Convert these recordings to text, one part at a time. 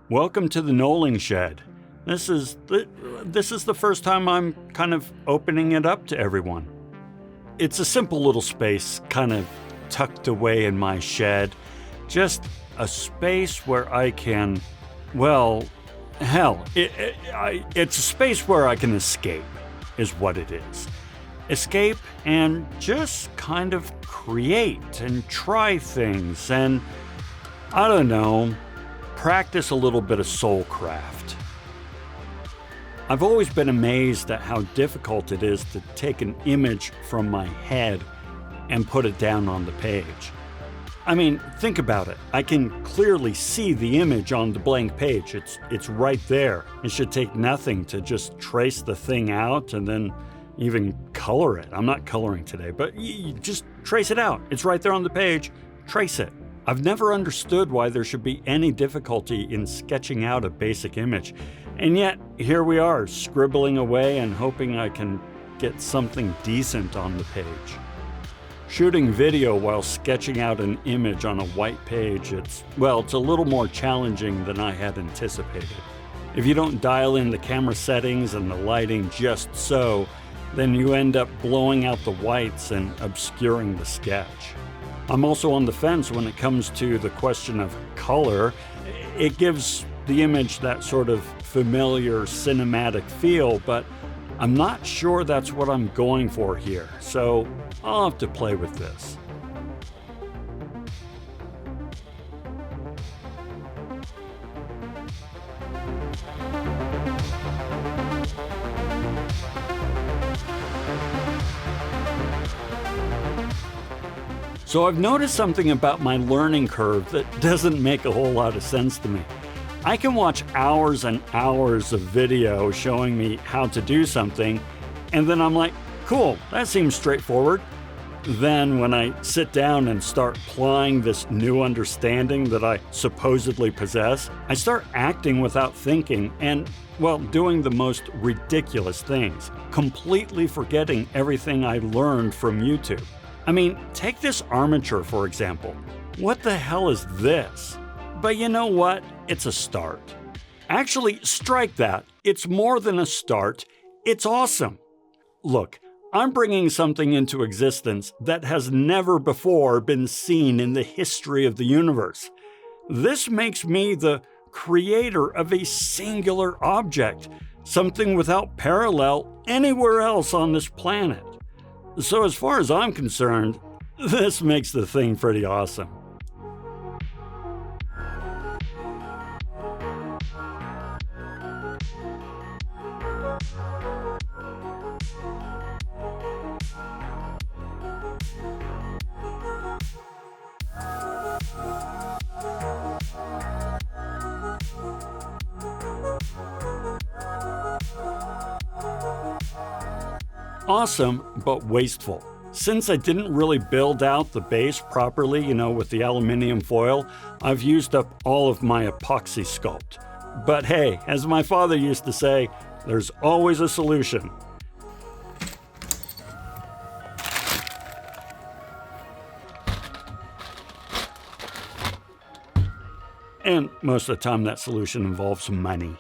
Welcome to the Knolling Shed. This is the first time I'm kind of opening it up to everyone. It's a simple little space kind of tucked away in my shed. Just a space where I can, well, hell, it's a space where I can escape, is what it is. Escape and just kind of create and try things and, I don't know, practice a little bit of soulcraft. I've always been amazed at how difficult it is to take an image from my head and put it down on the page. I mean, think about it. I can clearly see the image on the blank page. It's right there. It should take nothing to just trace the thing out and then even color it. I'm not coloring today, but you just trace it out. It's right there on the page. Trace it. I've never understood why there should be any difficulty in sketching out a basic image. And yet, here we are, scribbling away and hoping I can get something decent on the page. Shooting video while sketching out an image on a white page, it's a little more challenging than I had anticipated. If you don't dial in the camera settings and the lighting just so, then you end up blowing out the whites and obscuring the sketch. I'm also on the fence when it comes to the question of color. It gives the image that sort of familiar cinematic feel, but I'm not sure that's what I'm going for here, so I'll have to play with this. So I've noticed something about my learning curve that doesn't make a whole lot of sense to me. I can watch hours and hours of video showing me how to do something, and then I'm like, cool, that seems straightforward. Then when I sit down and start applying this new understanding that I supposedly possess, I start acting without thinking and, doing the most ridiculous things, completely forgetting everything I learned from YouTube. I mean, take this armature, for example. What the hell is this? But you know what? It's a start. Actually, strike that. It's more than a start. It's awesome. Look, I'm bringing something into existence that has never before been seen in the history of the universe. This makes me the creator of a singular object, something without parallel anywhere else on this planet. So as far as I'm concerned, this makes the thing pretty awesome. Awesome, but wasteful. Since I didn't really build out the base properly, with the aluminum foil, I've used up all of my epoxy sculpt. But hey, as my father used to say, there's always a solution. And most of the time that solution involves money.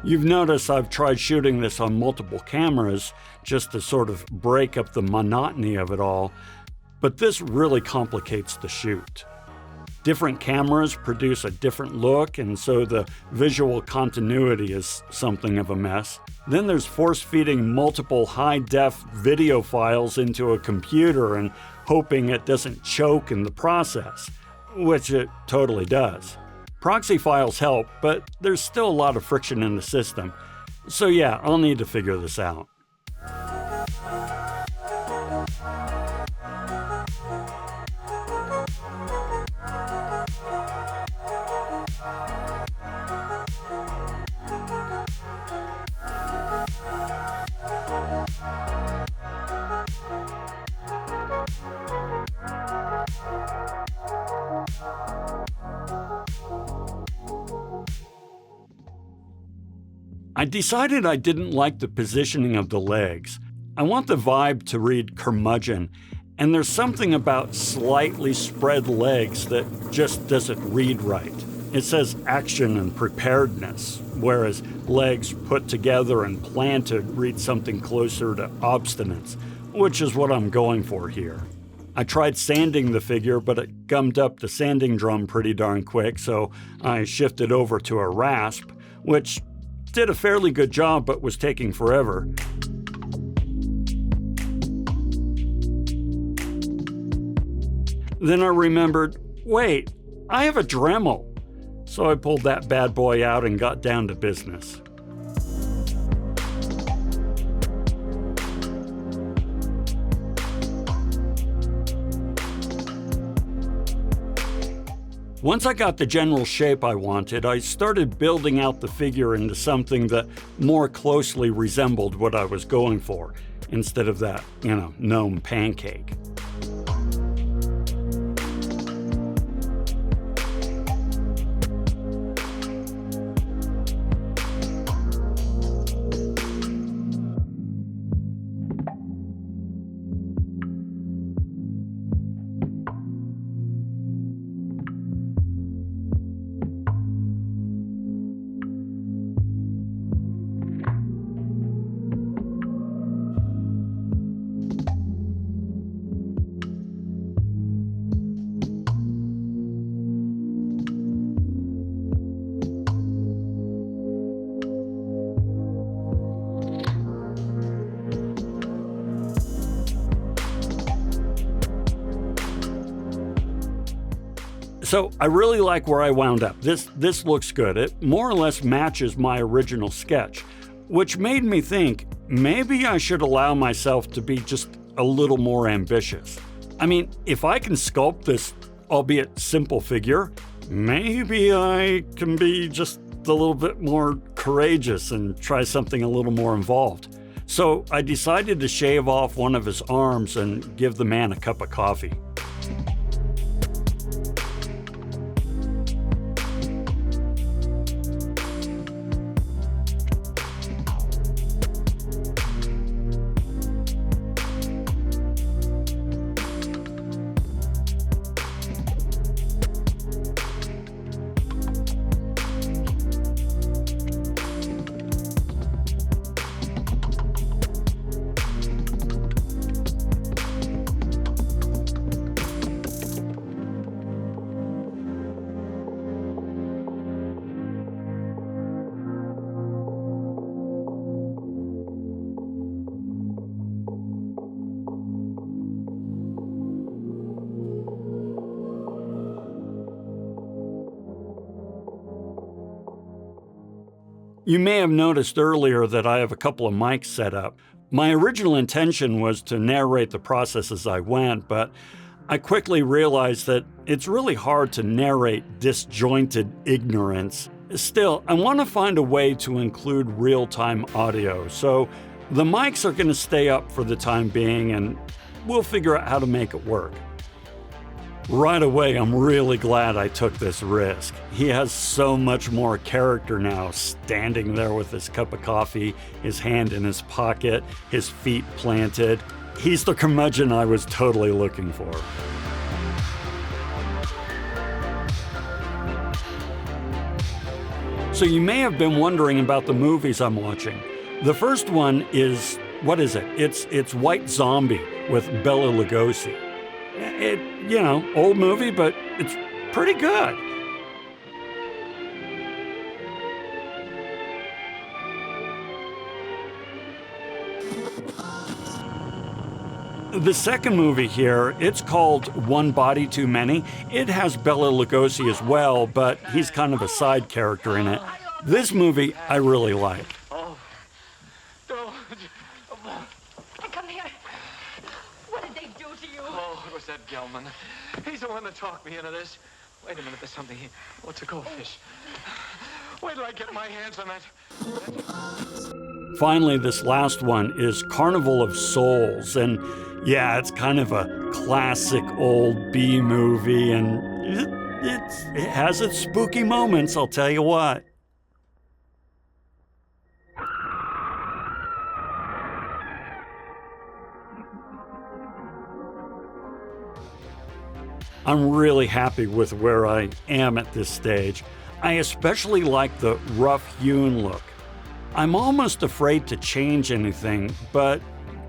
You've noticed I've tried shooting this on multiple cameras just to sort of break up the monotony of it all, but this really complicates the shoot. Different cameras produce a different look, and so the visual continuity is something of a mess. Then there's force-feeding multiple high-def video files into a computer and hoping it doesn't choke in the process, which it totally does. Proxy files help, but there's still a lot of friction in the system. So yeah, I'll need to figure this out. I decided I didn't like the positioning of the legs. I want the vibe to read curmudgeon, and there's something about slightly spread legs that just doesn't read right. It says action and preparedness, whereas legs put together and planted read something closer to obstinance, which is what I'm going for here. I tried sanding the figure, but it gummed up the sanding drum pretty darn quick, so I shifted over to a rasp, which did a fairly good job but was taking forever. Then I remembered, wait, I have a Dremel. So I pulled that bad boy out and got down to business. Once I got the general shape I wanted, I started building out the figure into something that more closely resembled what I was going for, instead of that, gnome pancake. So I really like where I wound up. This looks good. It more or less matches my original sketch, which made me think maybe I should allow myself to be just a little more ambitious. I mean, if I can sculpt this, albeit simple figure, maybe I can be just a little bit more courageous and try something a little more involved. So I decided to shave off one of his arms and give the man a cup of coffee. You may have noticed earlier that I have a couple of mics set up. My original intention was to narrate the process as I went, but I quickly realized that it's really hard to narrate disjointed ignorance. Still, I want to find a way to include real-time audio, so the mics are going to stay up for the time being, and we'll figure out how to make it work. Right away, I'm really glad I took this risk. He has so much more character now, standing there with his cup of coffee, his hand in his pocket, his feet planted. He's the curmudgeon I was totally looking for. So you may have been wondering about the movies I'm watching. The first one is, what is it? It's White Zombie with Bela Lugosi. Old movie, but it's pretty good. The second movie here, it's called One Body Too Many. It has Bela Lugosi as well, but he's kind of a side character in it. This movie I really like. Oh, don't. Come here. What did they do to you? Oh, it was that Gelman. He's the one that talked me into this. Wait a minute, there's something here. Oh, it's a goldfish. Wait till I get my hands on that. Finally, this last one is Carnival of Souls, and yeah, it's kind of a classic old B movie, and it has its spooky moments, I'll tell you what. I'm really happy with where I am at this stage. I especially like the rough-hewn look. I'm almost afraid to change anything, but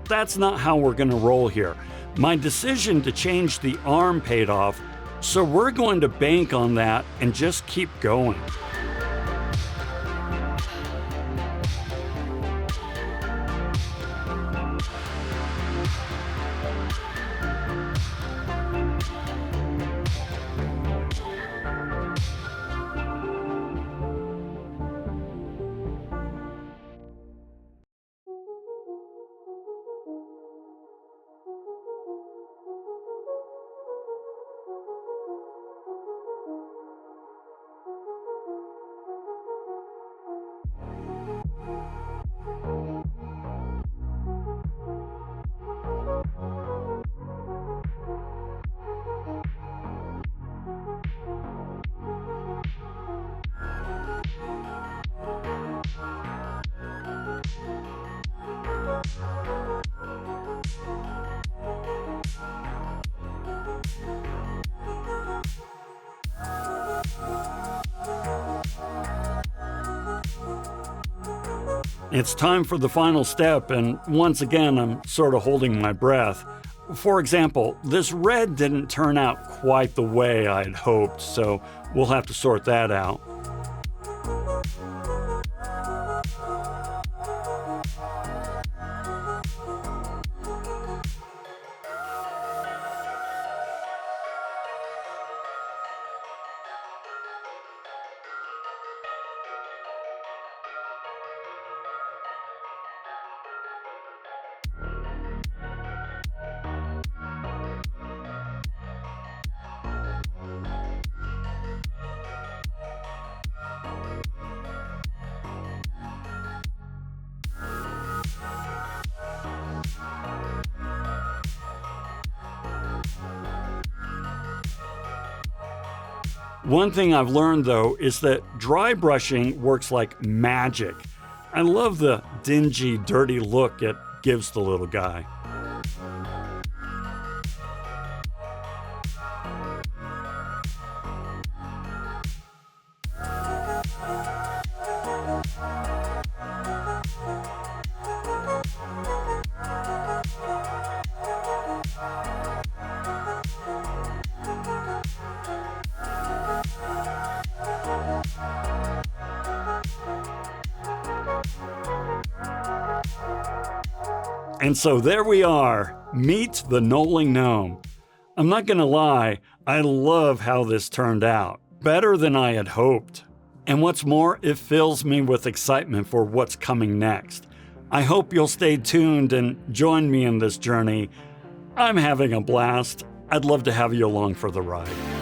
that's not how we're gonna roll here. My decision to change the arm paid off, so we're going to bank on that and just keep going. It's time for the final step, and once again, I'm sort of holding my breath. For example, this red didn't turn out quite the way I'd hoped, so we'll have to sort that out. One thing I've learned, though, is that dry brushing works like magic. I love the dingy, dirty look it gives the little guy. And so there we are, meet the Knolling Gnome. I'm not gonna lie, I love how this turned out, better than I had hoped. And what's more, it fills me with excitement for what's coming next. I hope you'll stay tuned and join me in this journey. I'm having a blast. I'd love to have you along for the ride.